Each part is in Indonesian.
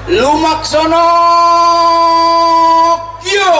lumaksono yo.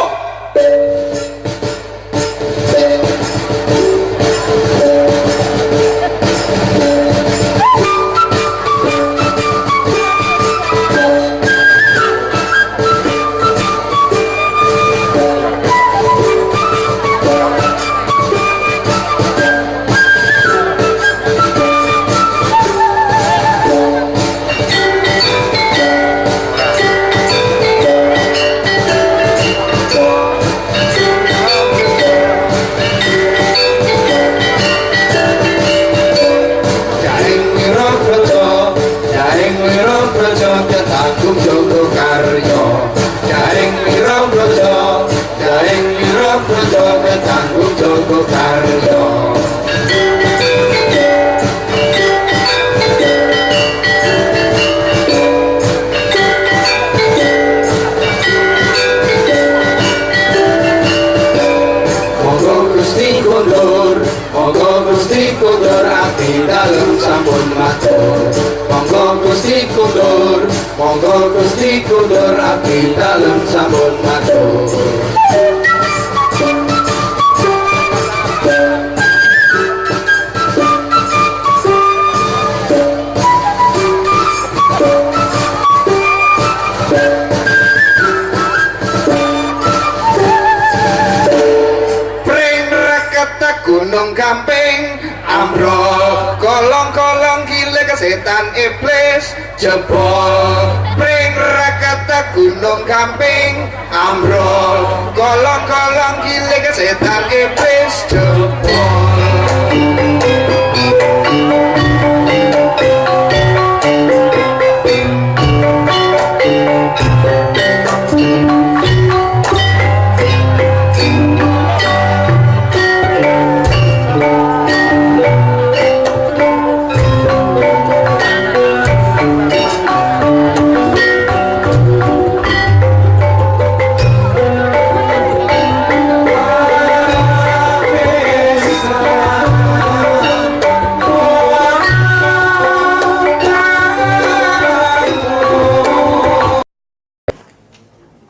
Monggo Gusti kundur abdi dalem sampun matur. Pring rakata gunung Gamping ambrol kolong-kolong gile kesetan iblis jebol. Pring rakata gunung Gamping ambrol kolong-kolong gile kesetan iblis jebol.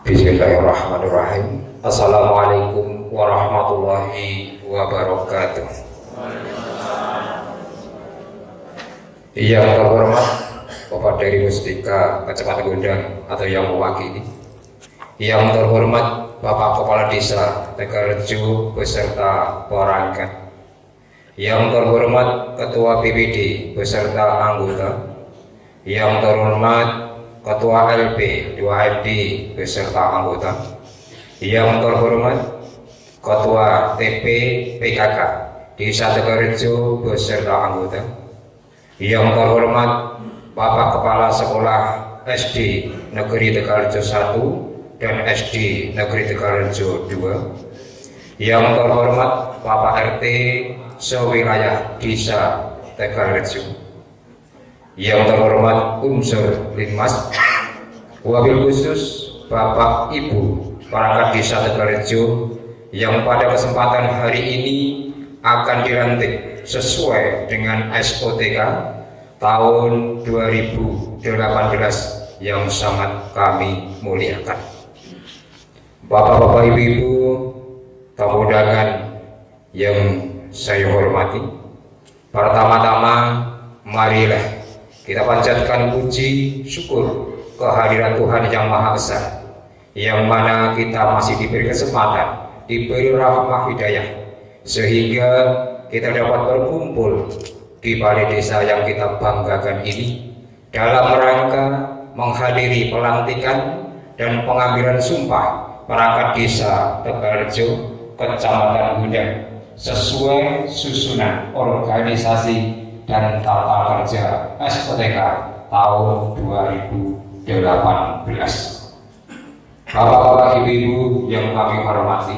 Bismillahirrahmanirrahim. Assalamualaikum warahmatullahi wabarakatuh. Yang terhormat Bapak Dari Mustika Kecamatan Gondang atau yang mewakili, yang terhormat Bapak Kepala Desa Tegalrejo beserta perangkat, yang terhormat Ketua BPD beserta anggota, yang terhormat Ketua LP 2MD beserta anggota, yang terhormat Ketua TP PKK Desa Tegalrejo beserta anggota, yang terhormat Bapak Kepala Sekolah SD Negeri Tegalrejo 1 dan SD Negeri Tegalrejo 2, yang terhormat Bapak RT sewilayah Desa Tegalrejo, yang terhormat unsur Linmas, wabil khusus Bapak Ibu perangkat Desa Tegalrejo yang pada kesempatan hari ini akan dilantik sesuai dengan SOTK tahun 2018 yang sangat kami muliakan. Bapak-bapak, ibu-ibu, tamu undangan yang saya hormati, pertama-tama marilah kita panjatkan puji syukur kehadiran Tuhan Yang Maha Esa, yang mana kita masih diberi kesempatan, diberi rahmah hidayah, sehingga kita dapat berkumpul di balai desa yang kita banggakan ini dalam rangka menghadiri pelantikan dan pengambilan sumpah perangkat Desa Tegalrejo Kecamatan Gondang sesuai susunan organisasi dan tata kerja SOTK tahun 2018. Bapak-bapak, ibu-ibu yang kami hormati,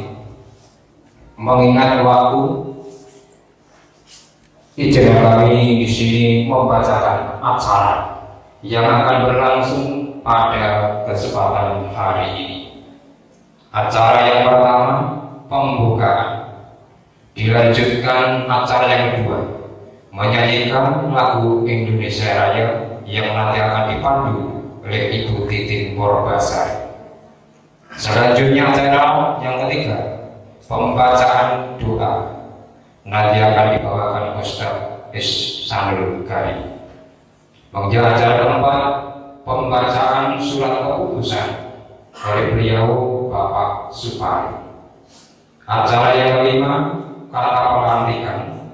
mengingat waktu, izinkan kami di sini membacakan acara yang akan berlangsung pada kesempatan hari ini. Acara yang pertama, pembukaan. Dilanjutkan acara yang kedua, menyanyikan lagu Indonesia Raya yang nanti akan dipandu oleh Ibu Titin Purbasari. Selanjutnya acara yang ketiga, pembacaan doa. Nanti akan dibawakan Ustaz Ihsanul Karim. Kemudian acara keempat, pembacaan surat keputusan oleh beliau Bapak Supari. Acara yang kelima, kata pelantikan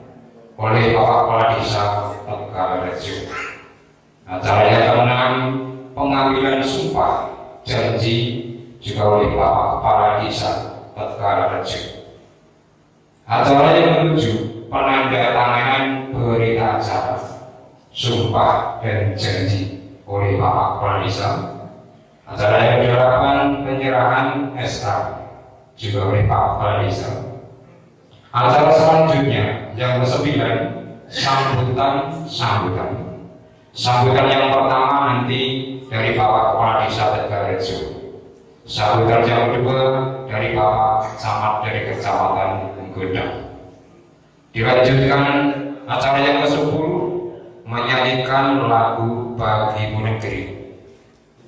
oleh Bapak Kepala Desa Tegalrejo. Acara yang keenam, pengambilan sumpah janji juga oleh Bapak Kepala Desa Tegalrejo. Acara yang ketujuh, penandatanganan berita acara sumpah dan janji oleh Bapak Kepala Desa. Acara yang ke-8, penyerahan SK juga oleh Pak Kepala Desa. Acara selanjutnya yang ke-9, sambutan yang pertama nanti dari Bapak Kepala Desa Tegalrejo. Sambutan yang kedua dari Bapak Camat dari Kecamatan Godang. Dilanjutkan acara yang ke-10, menyanyikan lagu Bagimu Negeri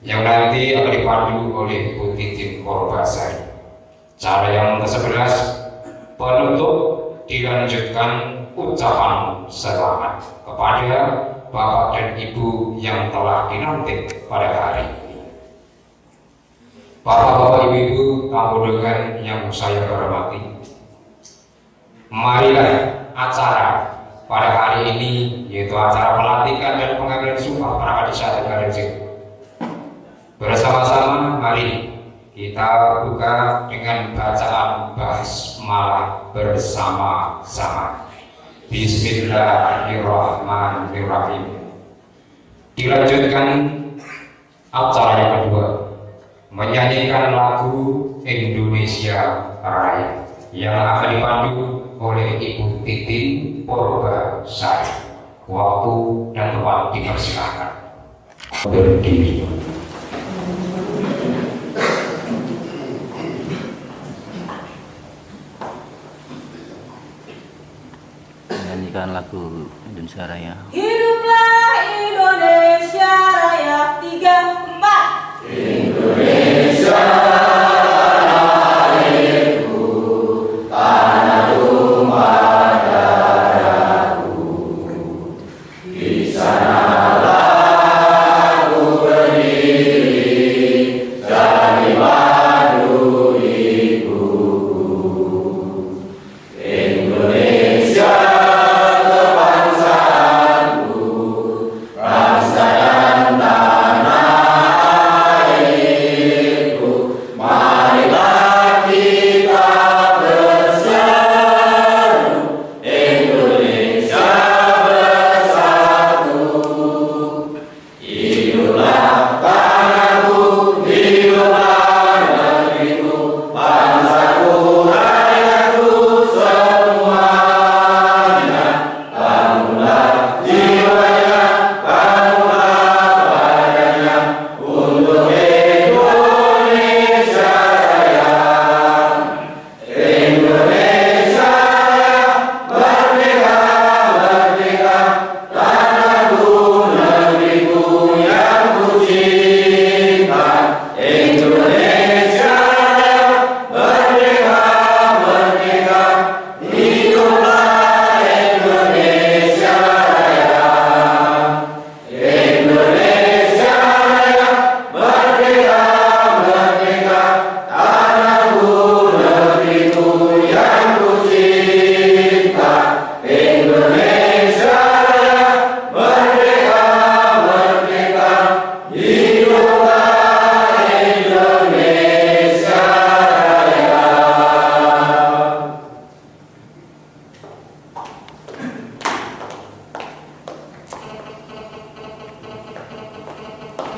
yang nanti akan dipandu oleh Ibu Titin Purbasari. Cara yang ke-11, penutup dilanjutkan ucapan selamat kepada Bapak dan Ibu yang telah dilantik pada hari ini. Bapak-bapak, ibu-ibu, tamu undangan yang saya hormati, marilah acara pada hari ini, yaitu acara pelantikan dan pengambilan sumpah para Desa Tegalrejo. Bersama-sama mari kita buka dengan bacaan basmalah bersama-sama. Bismillahirrahmanirrahim. Dilanjutkan acara yang kedua, menyanyikan lagu Indonesia Raya yang akan dipandu oleh Ibu Titin Purbasari. Waktu dan tempat dipersilakan. Berdiri. Menyanyikan lagu Indonesia Raya. Hiduplah Indonesia Raya 3, 4. Indonesia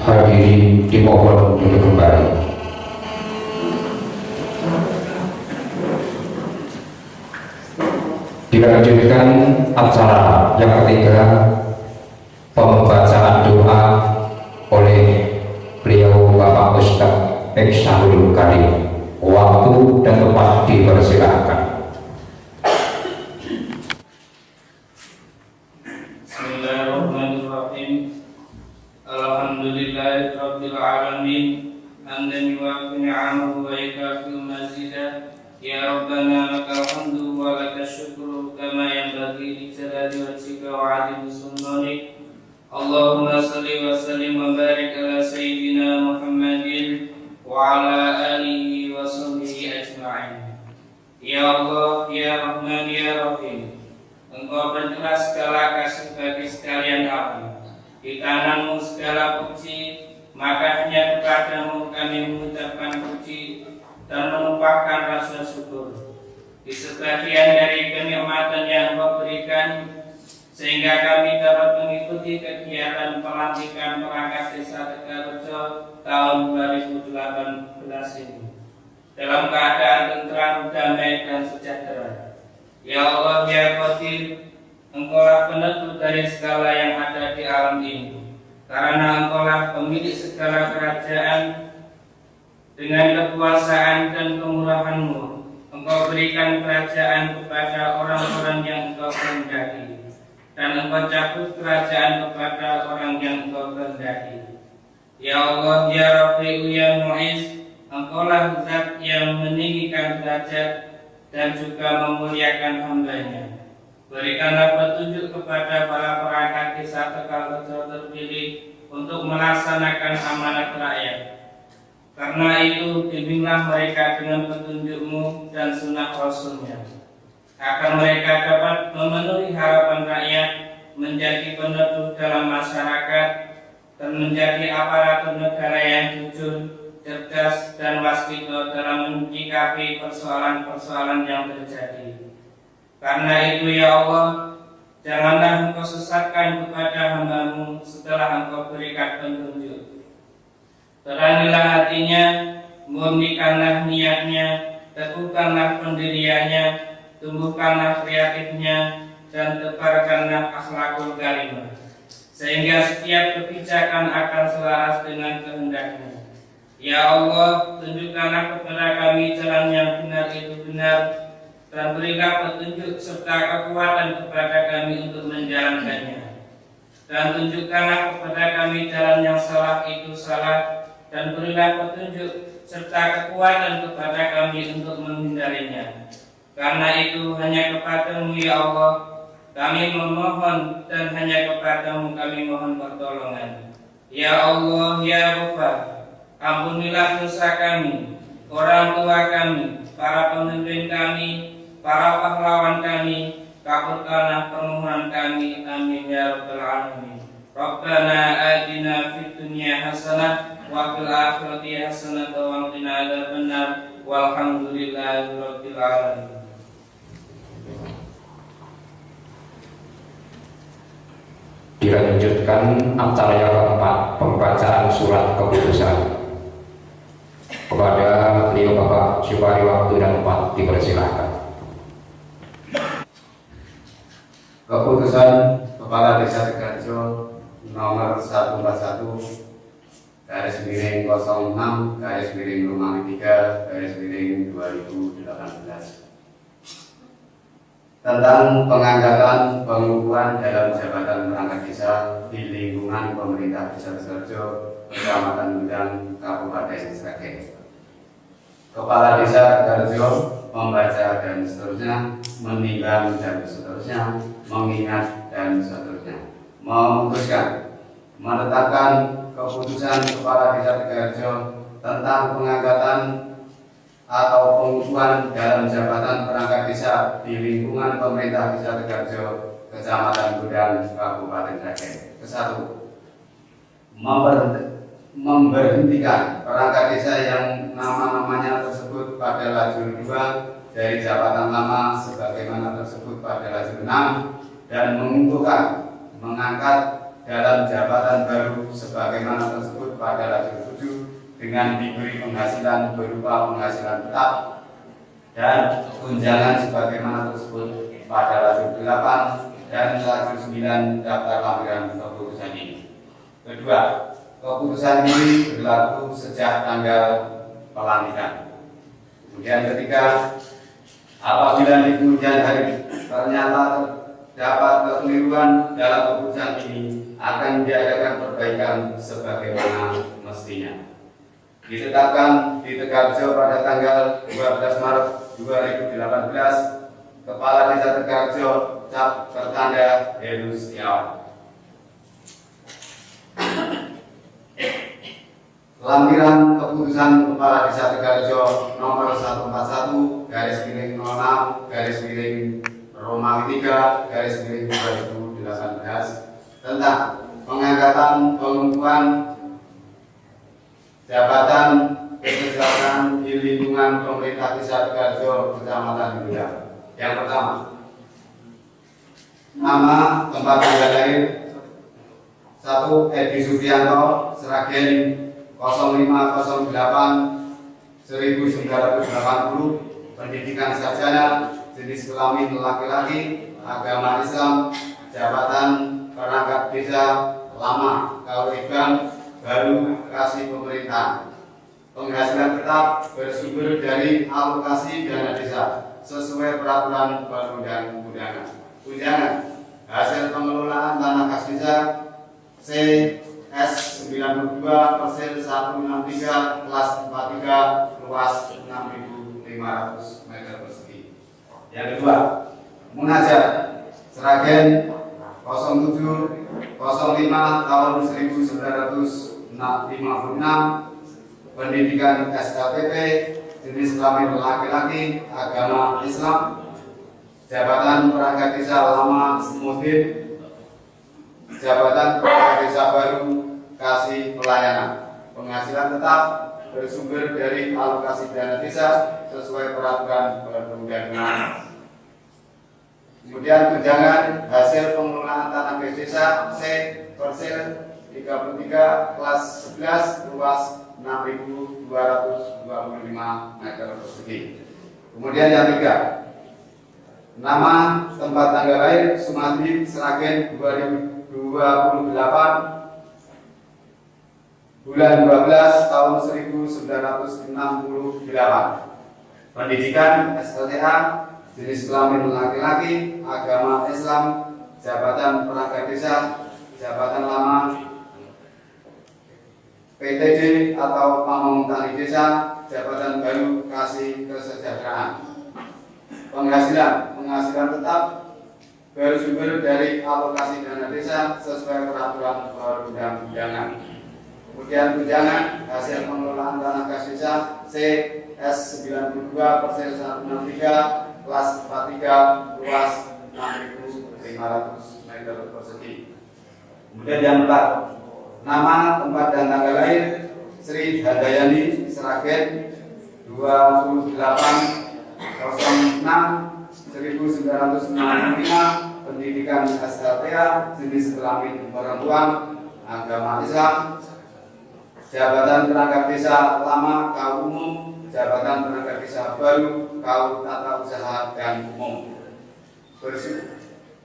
hadirin dimohon duduk kembali. Dilanjutkan acara yang ketiga, pembacaan doa oleh beliau Bapak Ustaz Ihsanul Karim. Waktu dan tempat dipersilakan. Bismillahirrahmanirrahim. Alhamdulillahirabbil العالمين حمدا يوافي نعمه ويكافئ مزيدا يا ربنا لك الحمد ولك الشكر كما ينبغي لجلال وجهك وعظيم سلطانك اللهم صل وسلم وبارك على سيدنا محمد وعلى آله وصحبه أجمعين. Ya Allah, Ya Rahman, Ya Rahim, Engkau berjelas segala kasih bagi sekalian kami. Di tanganmu segala puji, maka hanya kepadamu kami mengucapkan puji dan menumpahkan rasa syukur. Di sebagian dari kenikmatan yang Engkau berikan, sehingga kami dapat mengikuti kegiatan pelantikan perangkat desa Tegalrejo tahun 2018 ini dalam keadaan tentram, damai dan sejahtera. Ya Allah, Ya Qadir, Engkaulah penentu dari segala yang ada di alam ini, karena Engkaulah pemilik segala kerajaan. Dengan kekuasaan dan kemurahan-Mu, Engkau berikan kerajaan kepada orang-orang yang Engkau kehendaki, dan Engkau cabut kerajaan kepada orang yang Engkau kehendaki. Ya Allah, Ya Rafi'u, Ya Mu'iz, Engkaulah Zat yang meninggikan derajat dan juga memuliakan hamba-Nya. Berikanlah petunjuk kepada para perangkat desa Tegalrejo terpilih untuk melaksanakan amanat rakyat. Karena itu, bimbinglah mereka dengan petunjuk-Mu dan sunnah Rasul-Nya, agar mereka dapat memenuhi harapan rakyat, menjadi peneduh dalam masyarakat, dan menjadi aparatur negara yang jujur, cerdas dan waspada dalam menyikapi persoalan-persoalan yang terjadi. Karena itu ya Allah, janganlah Engkau sesatkan kepada hamba-Mu setelah Engkau berikan petunjuk. Terangilah hatinya, murnikanlah niatnya, teguhkanlah pendiriannya, tumbuhkanlah kreatifnya, dan tebarkanlah akhlakul karimah, sehingga setiap kebijakan akan selaras dengan kehendak-Mu. Ya Allah, tunjukkanlah kepada kami jalan yang benar itu benar, dan berilah petunjuk serta kekuatan kepada kami untuk menjalankannya. Dan tunjukkanlah kepada kami jalan yang salah itu salah, dan berilah petunjuk serta kekuatan kepada kami untuk menghindarinya. Karena itu hanya kepada-Mu ya Allah kami memohon, dan hanya kepada-Mu kami mohon pertolongan. Ya Allah, Ya Ghaffar, ampunilah dosa kami, orang tua kami, para pemimpin kami, para pahlawan kami, kabulkanlah permohonan kami, amin ya rabbal alamin. Rabbana atina fid dunya hasanah wa fil akhirati hasanah wa qina adzabannar walhamdulillahi rabbil alamin. Dilanjutkan acara yang keempat, pembacaan surat keputusan. Kepada beliau Bapak Syupari waktu dan tempat dipersilahkan. Keputusan Kepala Desa Tegalrejo nomor 141 garis miring 06 garis miring Romawi 3 garis miring 2018 tentang pengangkatan pengukuhan dalam jabatan perangkat desa di lingkungan pemerintah Desa Tegalrejo, Kecamatan Gudang, Kabupaten Sragen. Kepala Desa Tegalrejo membaca dan seterusnya, menimbang dan seterusnya, mengingat dan seterusnya, memutuskan menetapkan keputusan Kepala Desa Tegalrejo tentang pengangkatan atau pengukuhan dalam jabatan perangkat desa di lingkungan pemerintah Desa Tegalrejo, Kecamatan Gudang, Kabupaten Sragen. Kesatu, memberhentikan perangkat desa yang nama-namanya tersebut pada lajur 2 dari jabatan lama sebagaimana tersebut pada lajur 6 dan mengukuhkan mengangkat dalam jabatan baru sebagaimana tersebut pada lajur 7 dengan diberi penghasilan berupa penghasilan tetap dan tunjangan sebagaimana tersebut pada lajur 8 dan lajur 9 daftar lampiran keputusan ini. Kedua, keputusan ini berlaku sejak tanggal pelantikan. Kemudian ketiga, apabila di kemudian hari ternyata terdapat kekeliruan dalam keputusan ini, akan diadakan perbaikan sebagaimana mestinya. Ditetapkan di Tegalrejo pada tanggal 12 Maret 2018, Kepala Desa Tegalrejo cap tertanda Heru Setiawan. Lampiran keputusan Kepala Desa Tegalrejo nomor 141/6/Romawi 3/2018 tentang pengangkatan pengukuhan jabatan kesejahteraan di lingkungan pemerintah Desa Tegalrejo Kecamatan Duda. Yang pertama, nama tempat tanggal lahir 1. Edi Suprianto, Sragen 0508-1980, pendidikan sarjana, jenis kelamin laki-laki, agama Islam, jabatan perangkat desa, lama, kauriban, baru, kasih pemerintah. Penghasilan tetap bersumber dari alokasi dana desa sesuai peraturan perundang-undangan. Tunjangan hasil pengelolaan tanah kas desa CS 92 parcel 163 kelas 43 luas 6.500 meter persegi. Yang kedua, munajat Sragen 07/05 tahun 1956, pendidikan SLPP, jenis kelamin laki-laki, agama Islam, jabatan perangkat desa lama Mudin, jabatan perangkat desa baru kasih pelayanan. Penghasilan tetap bersumber dari alokasi dana desa sesuai peraturan perundang-undangan. Kemudian tunjangan hasil pengelolaan tanah kas desa C parcel 33 kelas 11 luas 6.225 meter persegi. Kemudian yang ketiga, nama tempat tanggal lahir Sumadi Sragen 2028 bulan 12 tahun 1968. Pendidikan SLTA, jenis kelamin laki-laki, agama Islam, jabatan perangkat desa, jabatan lama PTD atau pamong tani desa, jabatan baru kasih kesejahteraan. Penghasilan tetap bersumber dari alokasi dana desa sesuai peraturan perundang-undangan. Kemudian tunjangan hasil pengelolaan tanah kas desa CS 92 parcel 163 kelas 43 luas 6.500 meter persegi. Kemudian yang keempat, nama tempat dan tanggal lahir Sri Handayani Sragen 28/06/1965, pendidikan SLTA, jenis kelamin perempuan, agama Islam, jabatan perangkat desa lama kaum umum, jabatan perangkat desa baru kaum tata usaha dan umum.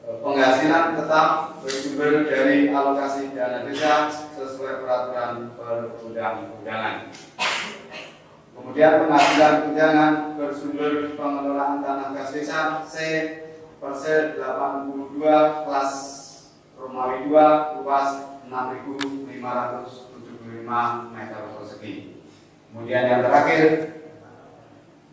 Penghasilan tetap bersumber dari alokasi dana desa sesuai peraturan perundang-undangan. Kemudian penghasilan tunjangan bersumber pengelolaan tanah kas desa C parcel 82 kelas Romawi 2 luas 6.575 meter persegi. Kemudian yang terakhir,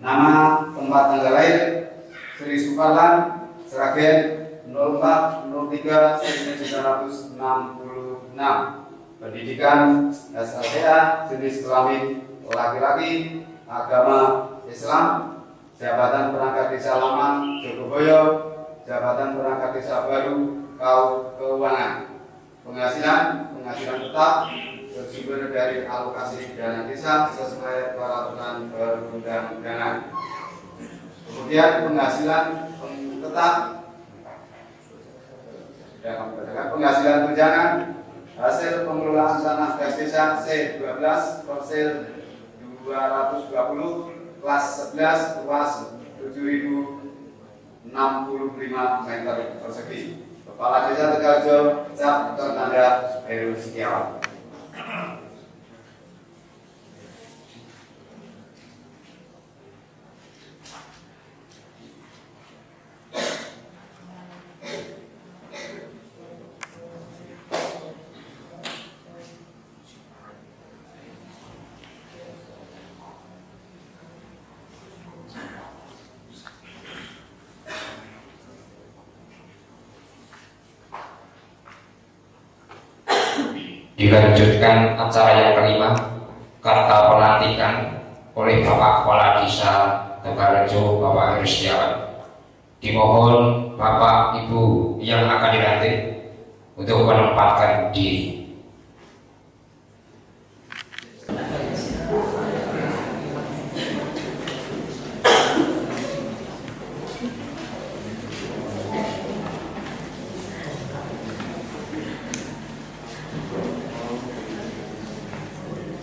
nama tempat tanggal lahir Sri Suparlan Sragen 04/03/1966, pendidikan SLTA, jenis kelamin laki-laki, agama Islam, jabatan perangkat desa lama Jogoboyo, jabatan perangkat desa baru kaum keuangan. Penghasilan tetap bersumber dari alokasi dana desa sesuai peraturan perundang-undangan. Kemudian penghasilan tetap penghasilan tunjangan hasil pengelolaan tanah kas desa C 12 parcel 220 kelas 11 luas 7.065 meter persegi. Kepala Desa Tegalrejo cap tertanda Heru Setiawan. Dilanjutkan acara yang kelima, karta pelantikan oleh Bapak Kepala Desa Tegalrejo, Bapak Heri Setiawan. Dimohon Bapak Ibu yang akan dilantik untuk menempatkan diri.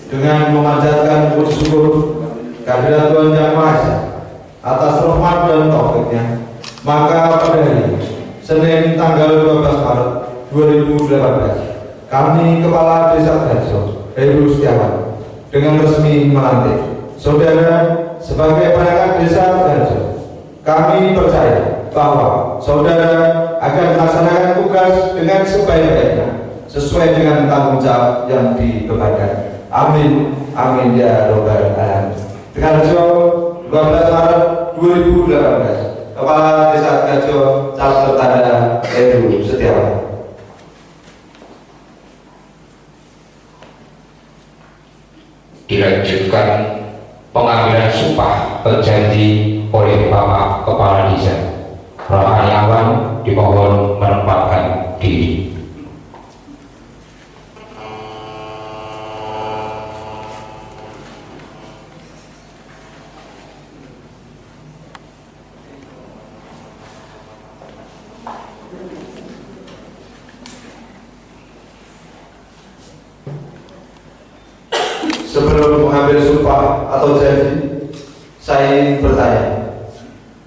Dengan memanjatkan puji syukur kehadirat Tuhan Yang Maha Esa atas rahmat dan taufiknya, maka pada hari Senin tanggal 12 Maret 2018 kami Kepala Desa Tegalrejo Heri Setiawan dengan resmi melantik saudara sebagai perangkat Desa Tegalrejo. Kami percaya bahwa saudara akan melaksanakan tugas dengan sebaik-baiknya sesuai dengan tanggung jawab yang dibebankan. Amin, amin ya robbal alamin. Tegalrejo 12 Maret 2018. Kepala Desa Tegalrejo calon tertanda Heri Setiawan. Dilanjutkan pengambilan sumpah berjanji oleh Bapak Kepala Desa. Rohaniawan dimohon menempatkan diri. Sebelum mengambil sumpah atau janji, saya ingin bertanya,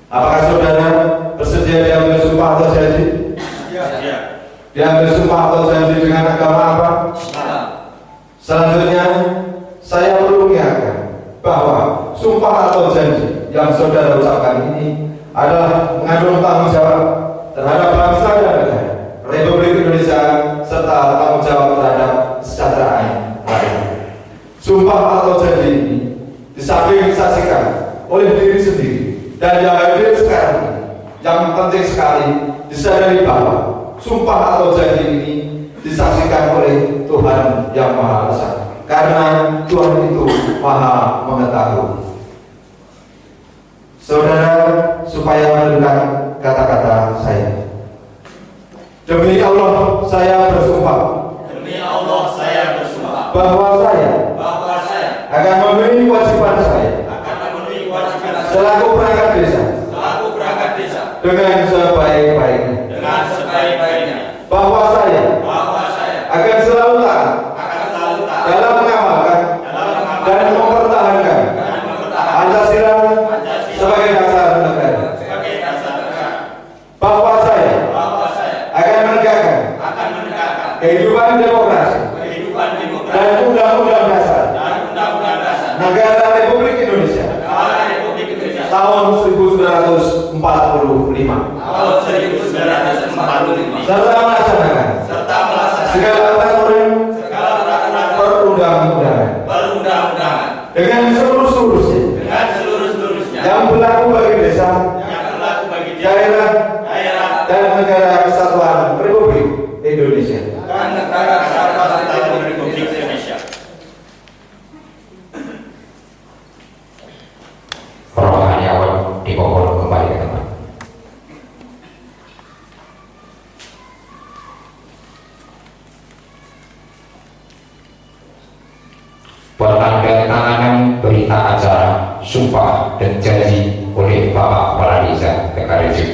apakah saudara bersedia diambil sumpah atau janji? Ya. Diambil sumpah atau janji dengan agama apa? Selanjutnya, saya perlu mengingatkan bahwa sumpah atau janji yang saudara ucapkan ini adalah mengandung tanggung jawab terhadap bangsa dan negara Republik Indonesia serta tanggung jawab terhadap kesejahteraan rakyat. Sumpah atau janji ini disamping disaksikan oleh diri sendiri dan yang hadir sekarang ini, yang penting sekali disadari bahwa sumpah atau janji ini disaksikan oleh Tuhan Yang Maha Esa, karena Tuhan itu Maha Mengetahui. Saudara, supaya mendengar kata-kata saya. Demi Allah saya bersumpah. Demi Allah saya bersumpah Bahwa saya akan memenuhi kewajiban saya selaku perangkat desa dengan sebaik-baiknya. Bahwa saya akan selalu taat dalam mengamalkan dan mempertahankan Pancasila sebagai dasar negara. Bahwa saya akan menegakkan kehidupan demokrasi dan undang-undang dasar negara Republik Indonesia tahun 1945 serta melaksanakan segala peraturan perundang-undangan dengan seluruh-seluruhnya yang berlaku bagi desa, daerah, dan negara kesatuan Republik Indonesia. Rohaniawan dimohon kembali ke tempat. Penandatanganan berita acara sumpah dan janji oleh Bapak Kepala Desa Tegalrejo.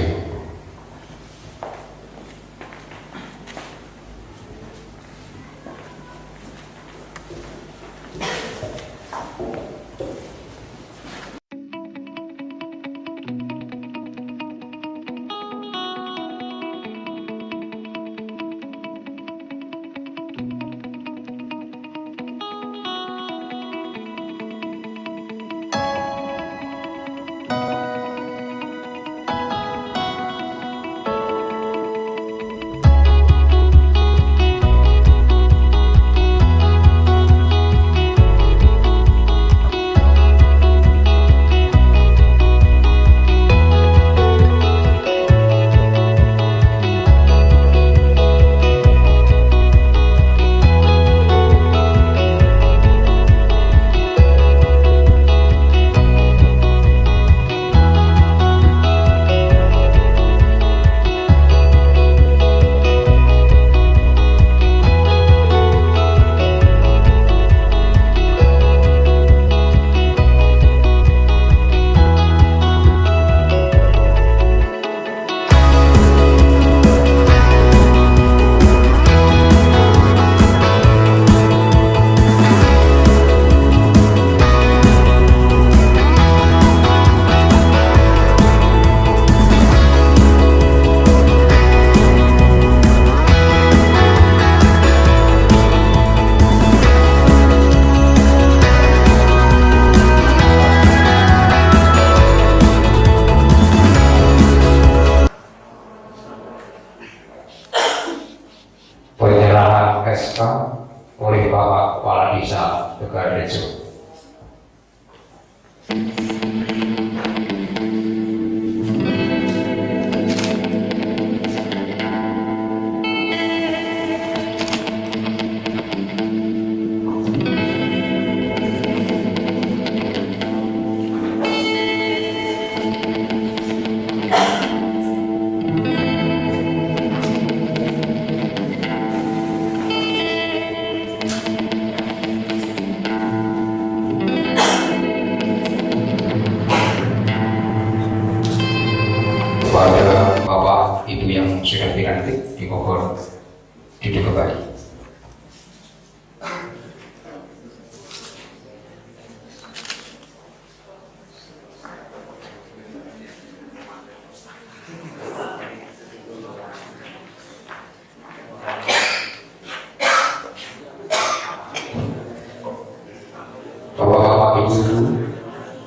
Bapak Guru,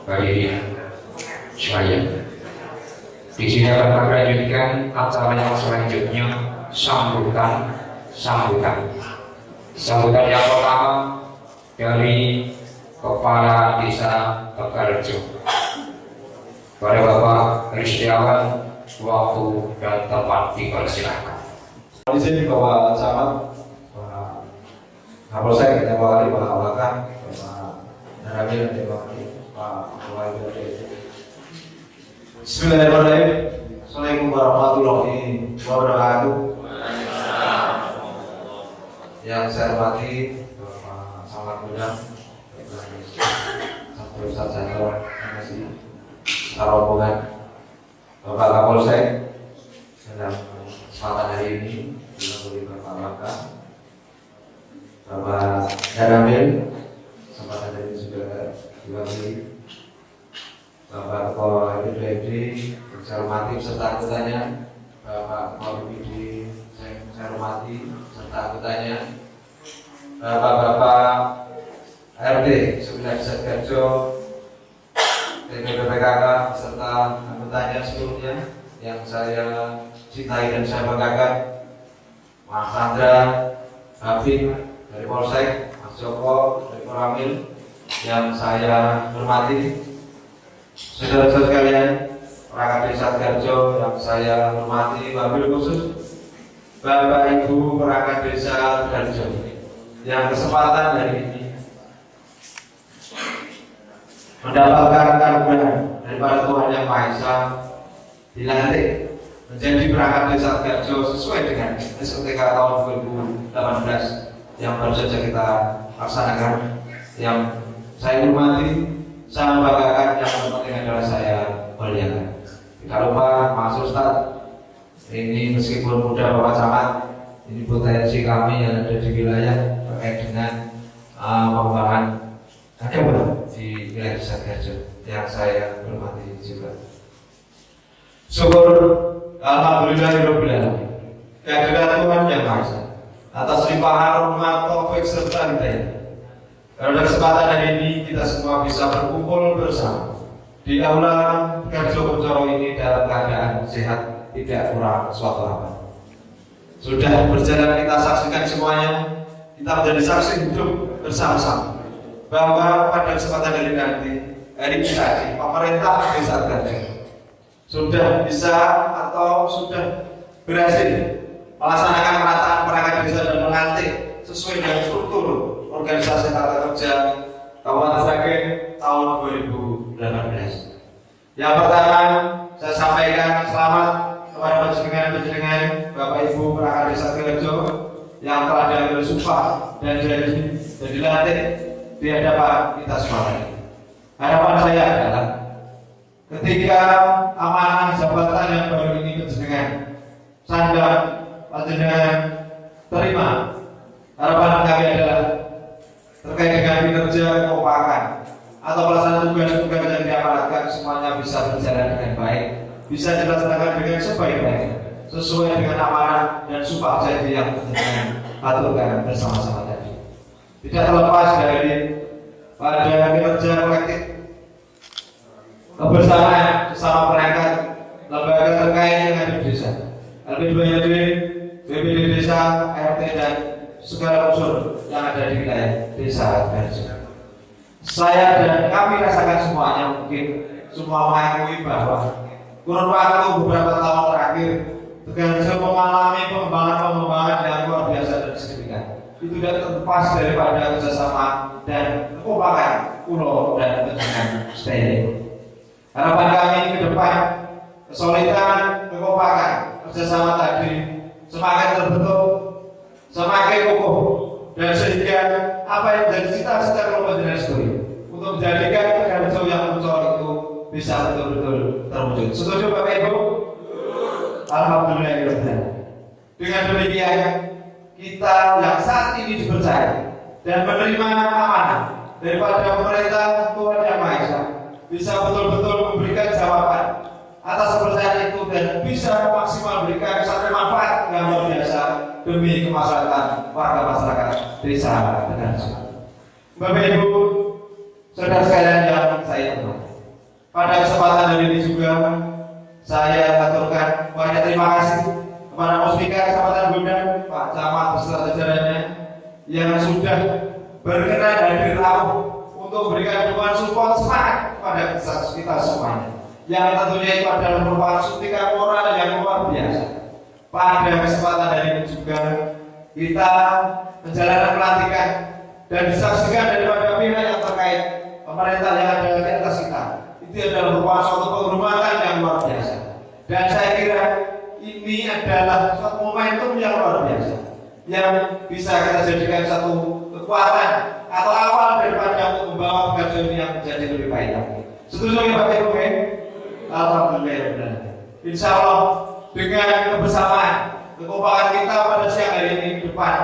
hadirin sekalian. Di sini akan kami lanjutkan acara yang selanjutnya, sambutan yang pertama dari Kepala Desa Tegalrejo. Pada Bapak Kristiawan, waktu dan tempat dipersilakan. Di sini Bapak Camat, Kapolsek, Pak Wali, Pak Wakah, Pak Naramil, Pak Wali. Bismillahirrahmanirrahim. Assalamualaikum warahmatullahi wabarakatuh. Yang saya hormati Bapak Camat Gudang, Sampai Ustaz Jatuh, terima kasih. Rombongan Bapak Kapolsek dalam kesempatan hari ini dilakukan Bapak Wakah, Bapak Naramil, kesempatan hari ini juga diwakili Bapak Ketua DPRD, saya hormati beserta anggotanya, Bapak Ketua BPD, saya hormati beserta anggotanya, Bapak-bapak RT Sewilayah Desa Tegalrejo, PKK beserta anggotanya seluruhnya yang saya cintai dan saya banggakan, Mas Sandra, Habib dari Polsek, Mas Joko dari Koramil yang saya hormati, saudara-saudara sekalian, perangkat Desa Tegalrejo yang saya hormati, wabil khusus Bapak Ibu perangkat Desa Tegalrejo yang kesempatan hari ini mendapatkan karunia daripada Tuhan Yang Maha Esa, dilantik menjadi perangkat Desa Tegalrejo sesuai dengan SOTK tahun 2018 yang baru saja kita laksanakan. Yang saya hormati, saya banggakan, yang terpenting adalah saya muliakan. Tidak lupa Mas Ustadz, ini meskipun muda Bapak Camat, ini potensi kami yang ada di wilayah terkait dengan pengembangan agama di wilayah Desa Tegalrejo yang saya hormati juga. Syukur alhamdulillahirabbil alamin kehadirat Tuhan Yang Maha Esa atas limpahan rahmat, taufik serta hidayah. Pada kesempatan hari ini kita semua bisa berkumpul bersama di aula Tegalrejo Kuncoro ini dalam keadaan sehat, tidak kurang suatu apa. Sudah berjalan kita saksikan semuanya, kita menjadi saksi hidup bersama-sama bahwa pada kesempatan hari nanti, hari ini pemerintah Desa Tegalrejo sudah bisa atau sudah berhasil melaksanakan penataan perangkat desa dan melantik sesuai dengan struktur organisasi tata kerja Kabupaten Sragen tahun 2018. Yang pertama, saya sampaikan selamat kepada penjenengan Bapak Ibu perangkat Desa Tegalrejo yang telah diambil sumpah dan janji dan dilantik di hadapan kita semua. Harapan saya adalah ketika amanah jabatan yang baru ini penjenengan sandang panjenengan terima, harapan kami adalah terkait dengan kinerja kekompakan atau pelaksanaan tugas-tugas yang diamanatkan semuanya bisa berjalan dengan baik, bisa dilaksanakan dengan sebaik-baiknya sesuai dengan amanah dan sumpah janji yang penjenengan aturkan bersama-sama tadi. Tidak terlepas dari pada kinerja kolektif kebersamaan sesama perangkat lembaga terkait yang ada di desa, LP2YD, BPD desa, RT dan segala unsur yang ada di wilayah Desa Tegalrejo. Saya dan kami rasakan semuanya, mungkin semua mengakui bahwa kurun waktu beberapa tahun terakhir Tegalrejo mengalami pengembangan yang luar biasa dan signifikan. Itu tidak terlepas daripada kerjasama dan kekompakan pulau dan penjenengan stay. Harapan kami ke depan, kesolidan, kekompakan, kerjasama tadi semakin terbentuk, semakin kokoh, dan sehingga apa yang menjadi cita-cita kelompok jenderal story untuk menjadikan Tegalrejo yang Kuncoro itu bisa betul-betul terwujud. Setuju Bapak Ibu? Alhamdulillah. Dengan demikian kita yang saat ini dipercaya dan menerima amanah daripada pemerintah Tuhan Yang Maha Esa bisa betul-betul memberikan jawaban atas kepercayaan itu dan bisa maksimal memberikan satu manfaat yang luar biasa demi kemaslahatan warga masyarakat Desa Tegalrejo. Bapak Ibu, saudara sekalian yang sudah berkenan hadir rapuh untuk memberikan dukungan support semangat kepada kita semuanya. Yang tentunya itu adalah merupakan suntikan moral yang luar biasa. Pada kesempatan hari ini juga kita menjalankan pelantikan dan disaksikan daripada pihak yang terkait pemerintah yang ada di atas kita. Itu adalah merupakan suatu penghormatan yang luar biasa. Dan saya kira ini adalah suatu momentum yang luar biasa yang bisa kita jadikan satu kekuatan atau awal daripada untuk membawa Garjo ini yang menjadi lebih baik lagi. Setuju ya Pak Ibu? Alhamdulillah. Insya Allah dengan kebersamaan, kekompakan kita pada siang hari ini ke depan,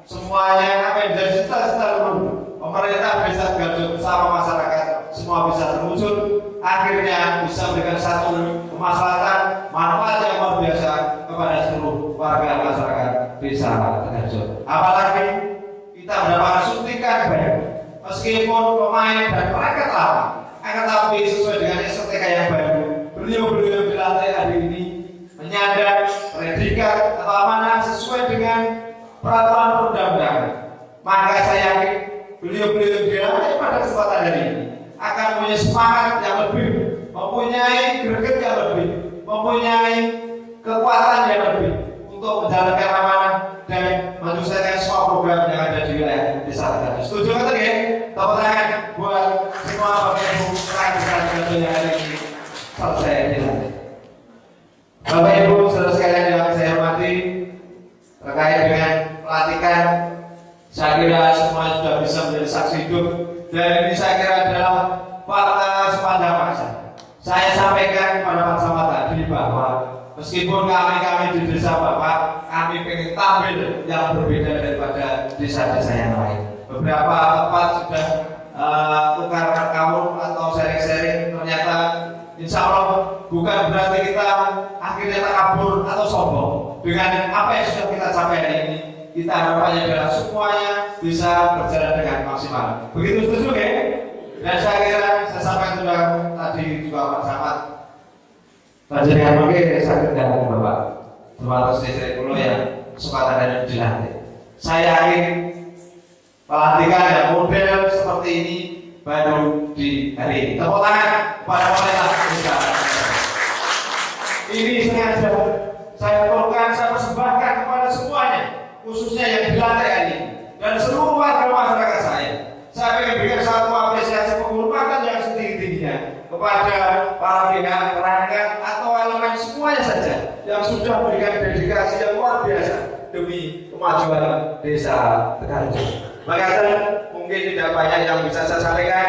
semuanya apa yang menjadi cita-cita dulu, pemerintah bisa Garjo bersama masyarakat, semua bisa terwujud. Akhirnya bisa memberikan satu kemaslahatan, manfaat yang luar biasa kepada seluruh warga masyarakat desa Garjo. Apalagi kita mendapatkan suntikan baik, meskipun pemain dan perangkat lama, akan tapi sesuai dengan STK yang baru, beliau dilatih hari ini menyandang predikat atau amanah sesuai dengan peraturan perundang-undangan. Maka saya yakin beliau dilatih pada kesempatan hari ini akan punya semangat yang lebih, mempunyai greget yang lebih, mempunyai kekuatan yang lebih untuk menjalankan amanah dan menyelesaikan semua program yang ada di wilayah desa Garjo. Setuju kan ya? Tepuk tangan buat semua Bapak Ibu perangkat Garjo yang hari ini selesai dilantik. Bapak Ibu saudara sekalian yang saya hormati, terkait dengan pelantikan, saya kira semua sudah bisa menjadi saksi hidup. Dan ini saya kira adalah fakta sepanjang masa. Saya sampaikan kepada Pak Samad tadi bahwa meskipun kami di desa Bapak, kami ingin tampil yang berbeda daripada desa-desa yang lain. Beberapa tempat sudah tukar kawan atau sharing-sharing, ternyata insya Allah bukan berarti kita akhirnya takabur atau sombong dengan apa yang sudah kita capai hari ini. Kita harapannya adalah semuanya bisa berjalan dengan maksimal. Begitu setuju ya? Dan saya kira saya sampaikan sudah tadi juga Pak Samad. Panjenengan mungkin saya kendalikan Bapak. Termasuk istri dulu yang kesempatan hari ini dilantik. Saya yakin pelantikan yang model seperti ini baru di hari ini. Tepuk tangan kepada pemerintah. Ini sengaja saya tolkan, saya persembahkan kepada semuanya, khususnya yang dilantik hari ini dan seluruh warga masyarakat saya. Saya ingin berikan satu apresiasi penghormatan yang setinggi-tingginya kepada para pihak perangkat atau elemen semuanya saja yang sudah memberikan dedikasi yang luar biasa demi kemajuan desa Garjo. Maka mungkin tidak banyak yang bisa saya sampaikan.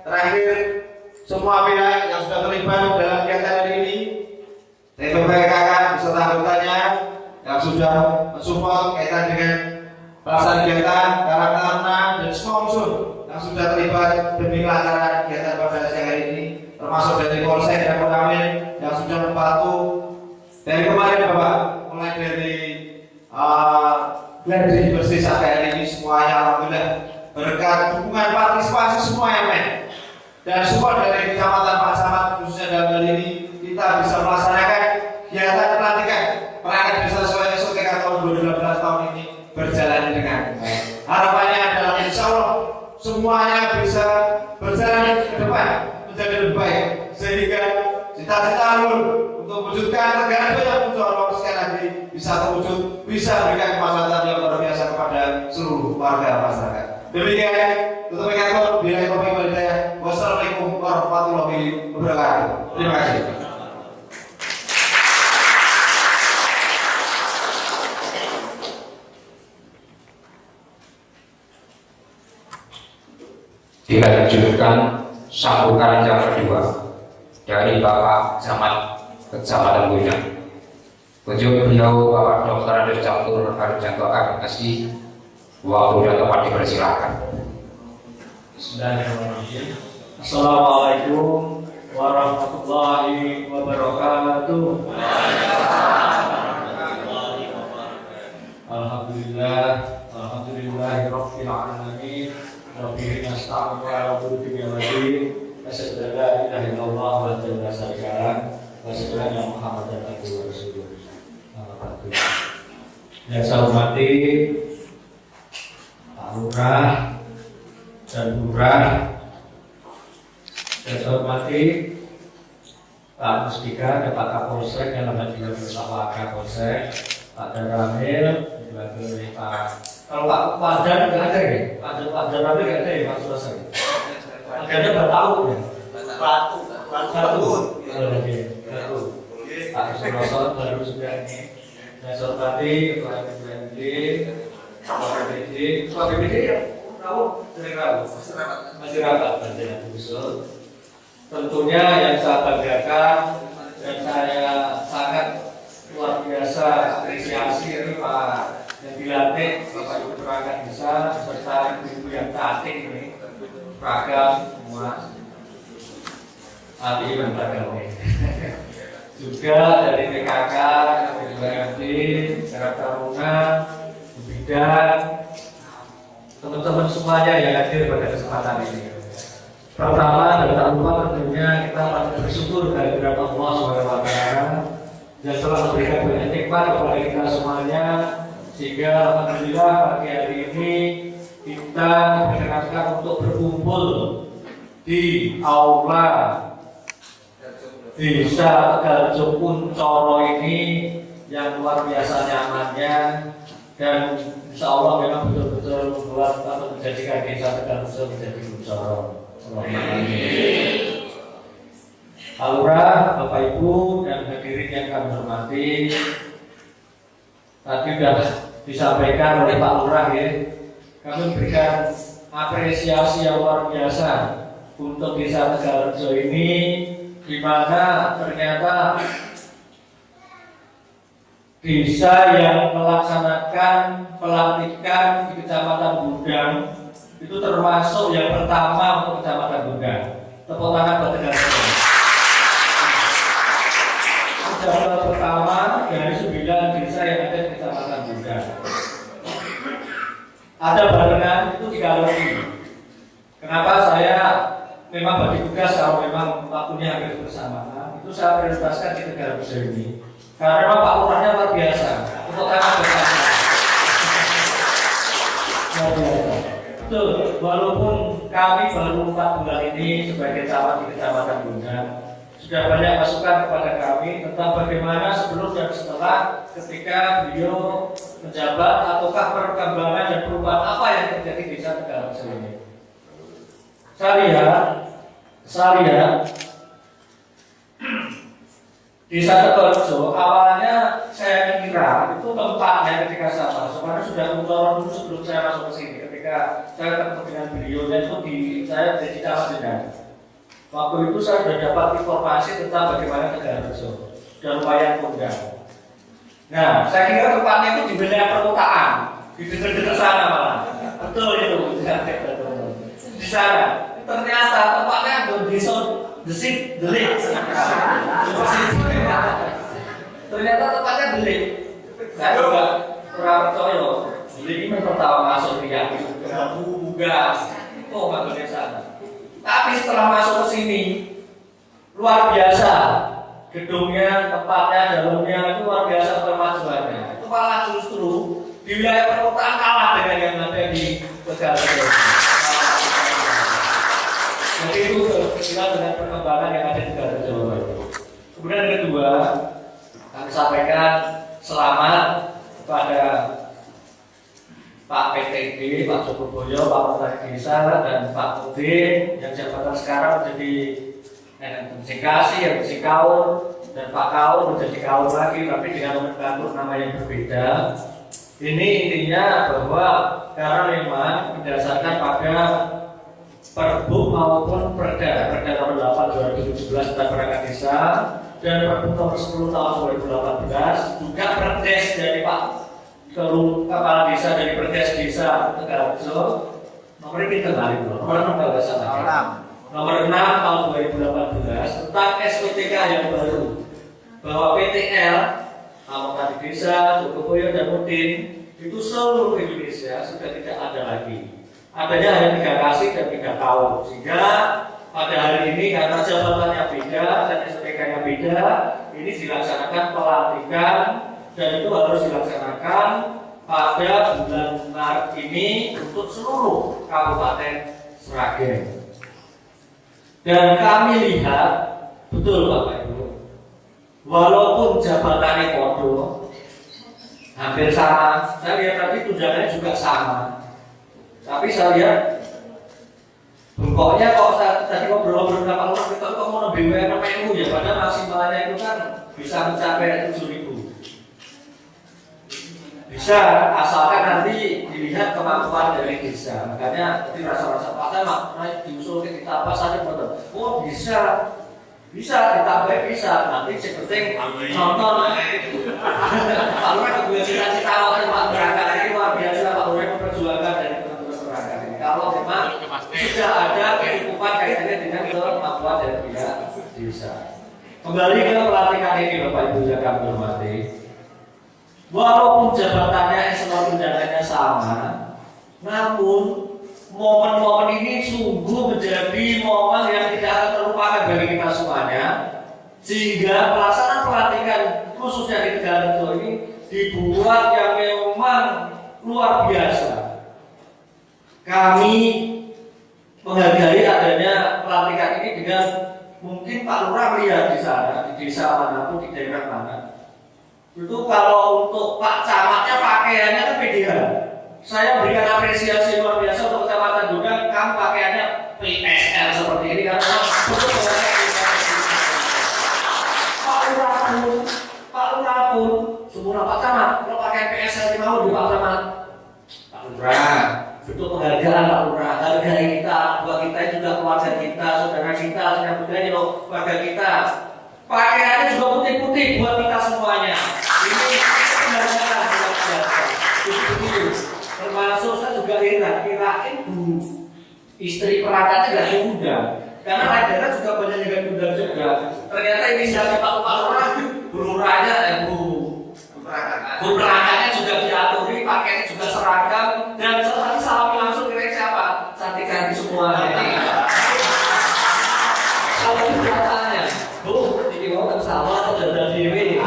Terakhir, semua pihak yang sudah terlibat dalam kegiatan hari ini, TPPKK beserta anggotanya yang sudah mensupport kaitan dengan pelaksanaan kegiatan, karantina dan semua unsur yang sudah terlibat demi kelancaran kegiatan pada siang hari ini, termasuk dari Polsek dan Koramil yang sudah membantu dari kemarin Bapak, mulai dari gladi bersih sampai hari ini semuanya alhamdulillah berkat dukungan partisipasi semua elemen dan support dari Kecamatan Pak Samad khususnya dalam hal ini kita bisa melaksanakan kegiatan pelantikan perangkat desa sesuai SOTK tahun 2018 tahun ini berjalan dengan baik. Harapannya adalah insya Allah semuanya bisa berjalan ke depan menjadi lebih baik sehingga cita-cita Alur untuk mewujudkan negara yang muncul sekali lagi bisa terwujud, bisa memberikan kemaslahatan yang luar biasa kepada seluruh warga masyarakat. Demikian tutup pidato bila Taufiq wal Hidayah. Wassalamualaikum warahmatullahi wabarakatuh. Terima kasih. Dilanjutkan sambutan yang kedua dari Bapak Camat Kecamatan Bujang. Kunjung beliau Bapak Dr. Andes Catur Harjanto Akasi. Waktu dan tempat dipersilakan. Bismillahirrahmanirrahim. Assalamualaikum warahmatullahi wabarakatuh. Alhamdulillahirabbil alamin. Rabbil nasta'in wa a'udzu bika min asyhadu an la ilaha illallah wa la syarika lah wa asyhadu anna Muhammadan abduhu wa rasuluh. Yang saya hormati lurah dan lurah. Saya hormati Pak Mustika dan Pak Kapolsek yang dalam juga bersama Kapolsek, Pak Daramil, juga Pak. Kalau Pak Dan nggak ada ya, Pak Daramil nggak ada ya, Pak Sulawesi. Ada bertahu ya. Batu. Pak Sulawesi baru sudah ini. Saya hormati Ketua BPD, Ketua BPD ya, tahu, sering tahu, masih rapat dan usul. Tentunya yang saya banggakan dan saya sangat luar biasa apresiasi ini Pak yang dilantik Bapak Ibu perangkat desa serta ibu yang cantik ini seragam semua ahli beragam juga dari PKK, BUMD, Karang Taruna, Bidang, teman-teman semuanya yang hadir pada kesempatan ini. Pertama dan tak lupa tentunya kita patut bersyukur kehadirat Allah SWT yang telah memberikan banyak nikmat kepada kita semuanya, sehingga alhamdulillah pagi hari ini kita diperkenankan untuk berkumpul di aula Desa Tegalrejo Kuncoro ini yang luar biasa nyamannya, dan insya Allah memang betul-betul membuat atau menjadikan Desa Tegalrejo menjadi Kuncoro. Pak Lurah, Bapak Ibu dan hadirin yang kami hormati, tadi sudah disampaikan oleh Pak Lurah ya, kami berikan apresiasi yang luar biasa untuk Desa Tegalrejo ini, di mana ternyata desa yang melaksanakan pelantikan di Kecamatan Bundang itu termasuk yang pertama untuk Kecamatan Bundang. Tepuk tangan buat Tegalrejo. Kecamatan pertama dari 9 desa yang ada di Kecamatan Bundang. Ada barengan itu 3 lagi. Kenapa saya memang bagi tugas kalau memang waktunya hampir bersamaan, itu saya prioritaskan di Tegalrejo ini. Karena memang Pak Lurahnya luar biasa. Tepuk tangan bersama. Luar biasa. Betul, walaupun kami baru 4 bulan ini sebagai camat di Kecamatan Bundang, sudah banyak masukan kepada kami tentang bagaimana sebelum dan setelah ketika beliau menjabat, ataukah perkembangan dan perubahan apa yang terjadi di Desa Tegalrejo ini. Saya lihat Desa Tegalrejo awalnya saya kira itu tempatnya ketika saya masuk, karena sudah mentorong dulu sebelum saya masuk ke sini. Ketika saya ketemu dengan beliau itu saya jadi camat dengan. Waktu itu saya sudah dapat informasi tentang bagaimana Tegalrejo, sudah lumayan kondang. Nah, saya kira tempatnya itu di wilayah perkotaan, di dekat-dekat sana malah. Betul itu, di sana. Ternyata tempatnya desa Desit Delik. Ternyata tempatnya Delik. Saya juga kurang percaya. Delik ini pertama masuk di yang bugas. Oh, nggak ke sana. Tapi setelah masuk ke sini, luar biasa. Gedungnya, tempatnya, dalamnya itu luar biasa kemajuannya. Itu malah justru di wilayah perkotaan kalah dengan yang ada di Tegalrejo. Jadi itu berkaitan dengan perkembangan yang ada di Tegalrejo. Kemudian yang kedua, kami sampaikan selamat kepada Pak PTD, Pak Jokoboyo, Pak Menteri Desa, dan Pak Udin yang jabatan sekarang menjadi Kasih, yang menjadi Kaur, dan Pak Kaur menjadi Kaur lagi, tapi dengan nomenklatur nama yang berbeda. Ini intinya bahwa karena memang berdasarkan pada Perbu maupun Perda nomor 8 2017 tentang perangkat desa dan Perbu nomor 10 tahun 2018, juga Perdes dari Pak Kepala Desa dari Perdes Desa Tegalrejo nomor ini kembali nomor 6 kalau salah. Nomor 6 tahun 2018 tentang SPTK yang baru, bahwa PTL Alokasi Desa, Jokoboyo dan Udin itu seluruh Indonesia sudah tidak ada lagi. Adanya hanya 3 kasih dan 3 tahun, sehingga pada hari ini karena jabatannya beda dan SPTK-nya beda, ini dilaksanakan pelantikan dan itu harus dilaksanakan pada bulan Maret ini untuk seluruh Kabupaten Sragen. Dan kami lihat betul Bapak Ibu, walaupun jabatannya kodo hampir sama, saya lihat tadi tunjangannya juga sama, tapi saya lihat bengkoknya kok tadi ngobrol-ngobrol berapa orang kita kok mau BWN PMU ya, padahal maksimalnya itu kan bisa mencapai 7.000. Bisa, asalkan nanti dilihat kemampuan dari desa. Makanya tadi rasa-rasa pasal makanya diusul kita apa saja betul. Oh bisa ditambah bisa. Nanti seperti nonton. Pak Lurah juga cita-cita waktu Pak berangkat ini luar biasa. Pak Lurah memperjuangkan dari teman-teman berangkat ini. Kalau memang sudah ada kecukupan kaitannya dengan kemampuan dari pihak desa. Kembali ke pelatihan ini Bapak Ibu yang kami hormati. Walaupun jabatannya eselon tunjangannya sama, namun momen-momen ini sungguh menjadi momen yang tidak akan terlupakan bagi kita semuanya, sehingga pelaksanaan pelatihan khususnya di Tegalrejo ini dibuat yang memang luar biasa. Kami menghargai adanya pelatihan ini dengan mungkin Pak Lurah melihat di sana, di desa manapun, di daerah mana. Itu kalau untuk Pak Camatnya pakaiannya kan beda. Saya berikan apresiasi luar biasa untuk Kecamatan Dundang, kamu pakaiannya PSL seperti ini karena betul Pak Lurah pun semua Pak Camat kalau pakai PSL di mau di Pak Camat. Pak Lurah, betul penghargaan Pak Lurah, hargai kita, buat kita juga keluarga kita, saudara kita, saudara budaya keluarga kita. Pakaiannya juga putih-putih buat kita semuanya. Ini penghargaan buat kita. Termasuk saya juga kirain Bu istri perangkatnya gak diundang. Karena rakyatnya juga banyak yang diundang juga. Ternyata ini siapa Pak Lurah, Bu Lurahnya Bu perangkatnya juga diaturi, pakaiannya juga seragam. Dan saya tadi salami langsung kira siapa? Cantik-cantik semua. Kalau kelihatannya, Bu, ini mau kan sama atau dandan dewi?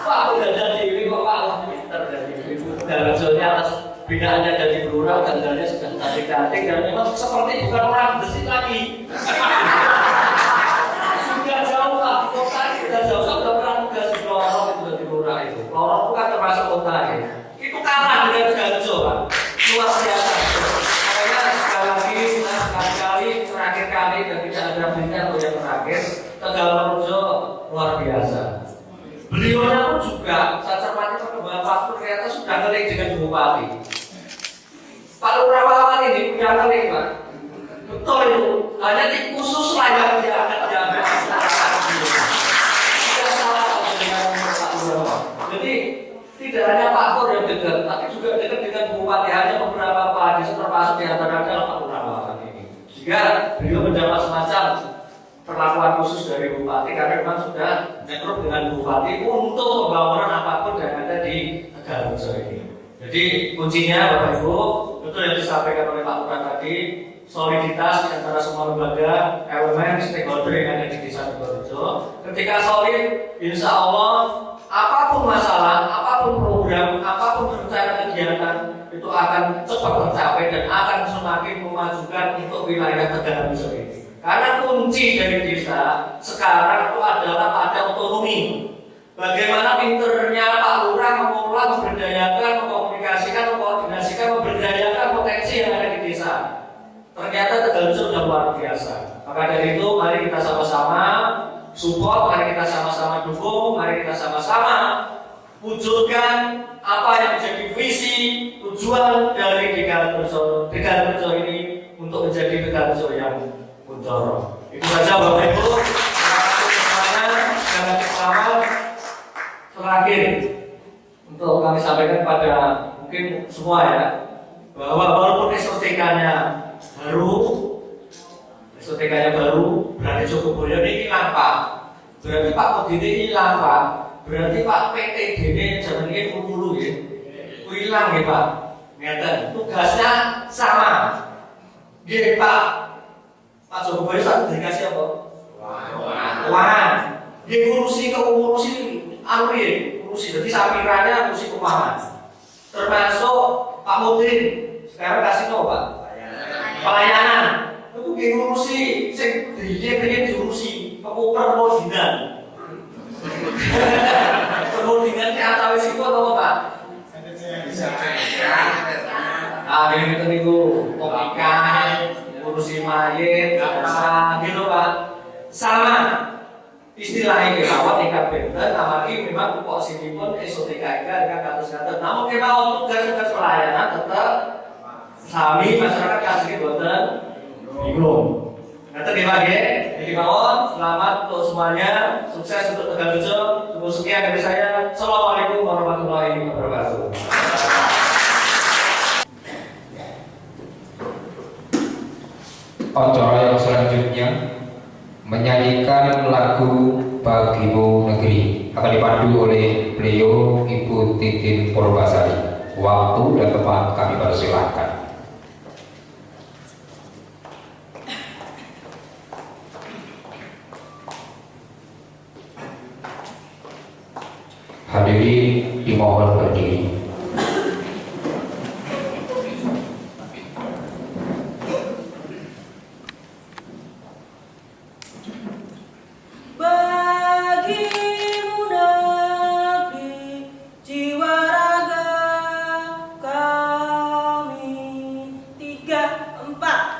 Pak, dandan dewi kok Pak, pinter dari Ibu Tegalrejonya atas binaannya dari Lurah, dandannya sudah cantik-cantik dan memang seperti bukan orang bersih lagi. Sudah jauh Pak, di kota sudah jauh, sudah pernah tugas di Lorong itu dari Lurah itu. Lorong itu kan termasuk kota ya. Itu kalah dengan Tegalrejo Pak, luar biasa. Makanya sekali lagi, sekali-kali terakhir kali dan tidak ada berita atau yang terakhir, Tegalrejo luar biasa. Beliaunya pun juga, saya cermati perkembangan waktu ternyata sudah ngeling dengan Bupati. Pak Lurah Pahlawan ini udah ngeling Pak. Betul itu, hanya tim khusus lah yang dia akan jaga masyarakat. Tidak salah dengan Pak Lurah. Jadi tidak hanya Pak Pur yang dekat, tapi juga dekat dengan Bupati. Hanya beberapa kepala desa termasuk di antaranya Pak Lurah Pahlawan ini. Sehingga beliau mendapat semacam perlakuan khusus dari Bupati karena memang sudah nyetrup dengan Bupati untuk pembangunan apapun yang ada di Tegalrejo ini. Jadi kuncinya Bapak Ibu, betul yang disampaikan oleh Pak Lurah tadi, soliditas di antara semua lembaga, elemen, stakeholder yang ada di desa Tegalrejo. Ketika solid, insya Allah apapun masalah, apapun program, apapun rencana kegiatan itu akan cepat tercapai dan akan semakin memajukan untuk wilayah Tegalrejo ini. Karena kunci dari desa sekarang itu adalah pada otonomi. Bagaimana pinternya Pak Lurah mengelola, memberdayakan, mengkomunikasikan, mengkoordinasikan, memberdayakan potensi yang ada di desa. Ternyata Tegalrejo sudah luar biasa. Maka dari itu mari kita sama-sama support, mari kita sama-sama dukung, mari kita sama-sama wujudkan apa yang menjadi visi, tujuan dari Tegalrejo ini untuk menjadi Tegalrejo yang Kuncoro. Itu saja Bapak Ibu. Terima kasih semuanya. Jangan selamat. Terakhir untuk kami sampaikan pada mungkin semua ya, bahwa walaupun SOTK-nya baru, berarti Jogoboyo ini hilang Pak. Berarti Pak Kodini hilang Pak. Berarti Pak PTD zaman ini dulu ya. Hilang ya Pak. Ngeten. Tugasnya sama. Dia Pak Jogoboyo saat dikasih apa? Keuangan. Dia ngurusi urusi, jadi sampirannya ngurusi keuangan. termasuk Pak Mudin. Sekarang kasih tahu Pak. Pelayanan. Itu ngurusi, sing pengen diurusi, keputar Modinan. Modinan ki antawis iku apa Pak? Ini itu niku kopikan, ngurusi mayit, gitu Pak. Sama istilahnya kawat tingkat benten, amargi memang posisinya esotika dengan katus-katus. Namun kita untuk tugas-tugas pelayanan tetap sami masyarakat kasih boten bingung. Nanti dibagi, jadi mohon selamat untuk semuanya, sukses untuk Tegalrejo. Cukup sekian dari saya. Assalamualaikum warahmatullahi wabarakatuh. Acara yang selanjutnya menyanyikan lagu Bagimu Negeri akan dipandu oleh beliau Ibu Titin Purbasari. Waktu dan tempat kami persilahkan. Hadirin dimohon berdiri. Bagimu negeri, jiwa raga kami 3, 4.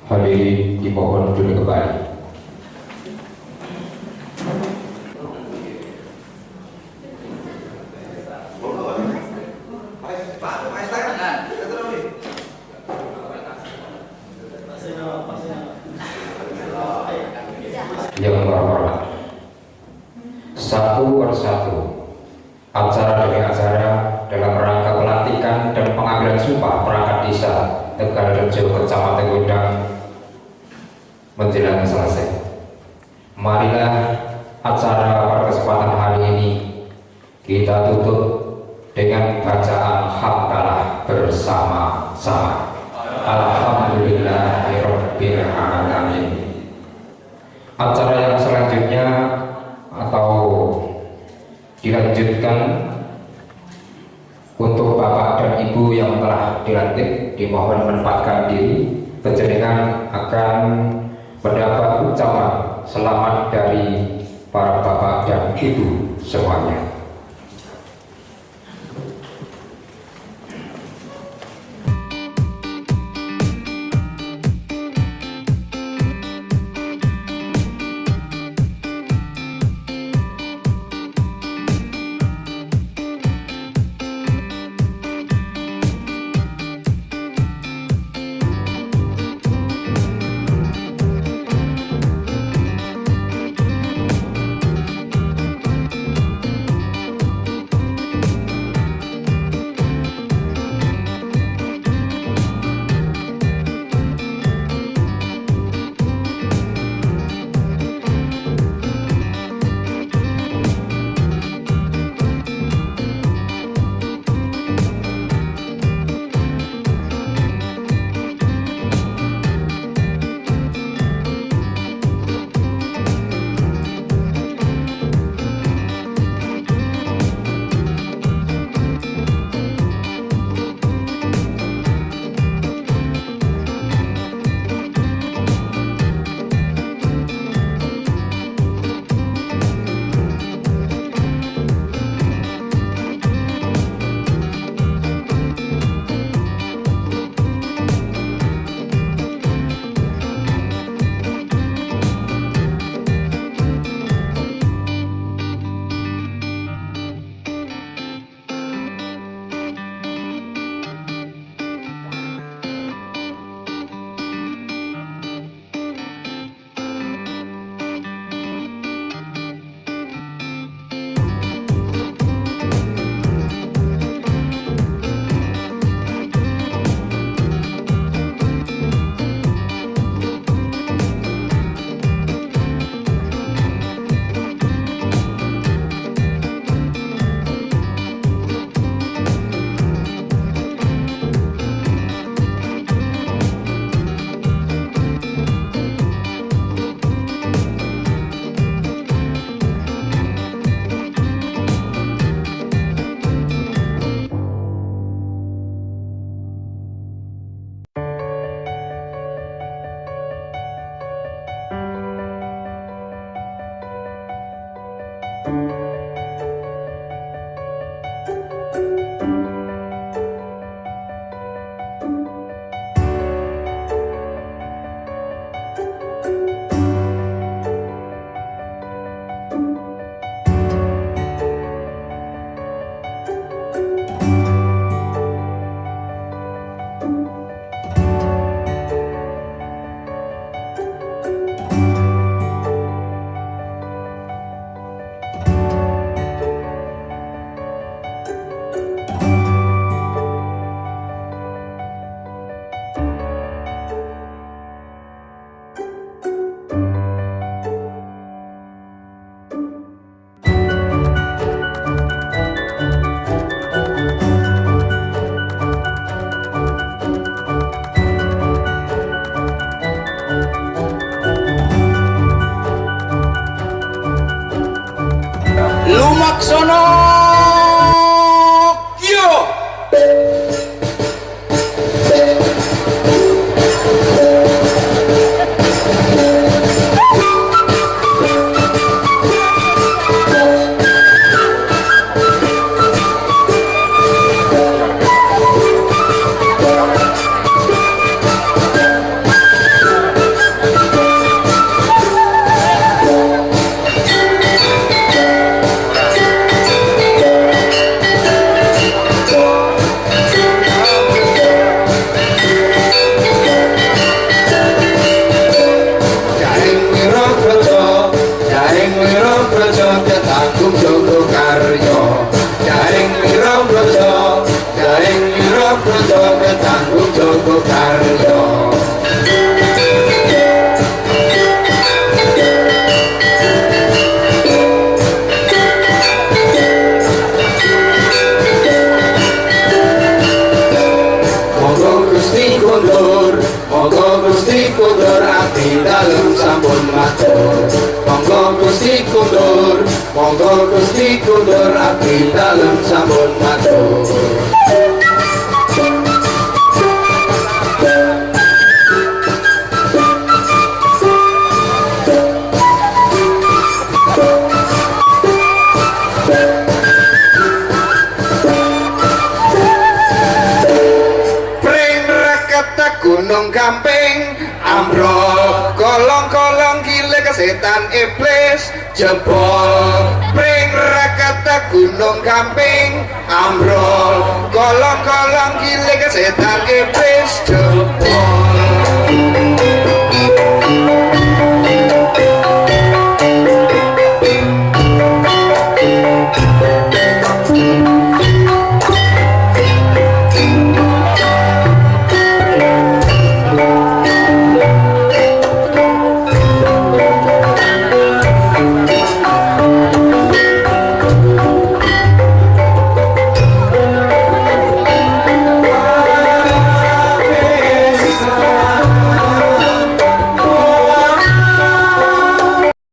Hadirin dimohon duduk kembali. Yang terhormat, satu persatu acara demi acara dalam rangka pelantikan dan pengambilan sumpah perangkat desa Tegalrejo Kecamatan Gondang menjelang selesai. Marilah acara pada kesempatan hari ini kita tutup dengan bacaan hamdalah bersama-sama. Alhamdulillahirabbil alamin. Acara yang selanjutnya atau dilanjutkan untuk Bapak dan Ibu yang telah dilantik, dimohon menempatkan diri. Panjenengan akan mendapat ucapan selamat dari para Bapak dan Ibu semuanya. Lumaksono yo. Monggo Gusti kundur abdi dalem sampun matur. Pring rakata gunung Gamping ambrol kolong-kolong gile kesetan iblis jebol. Pring rakata gunung Gamping ambrol kolong-kolong gile kesetan iblis jebol.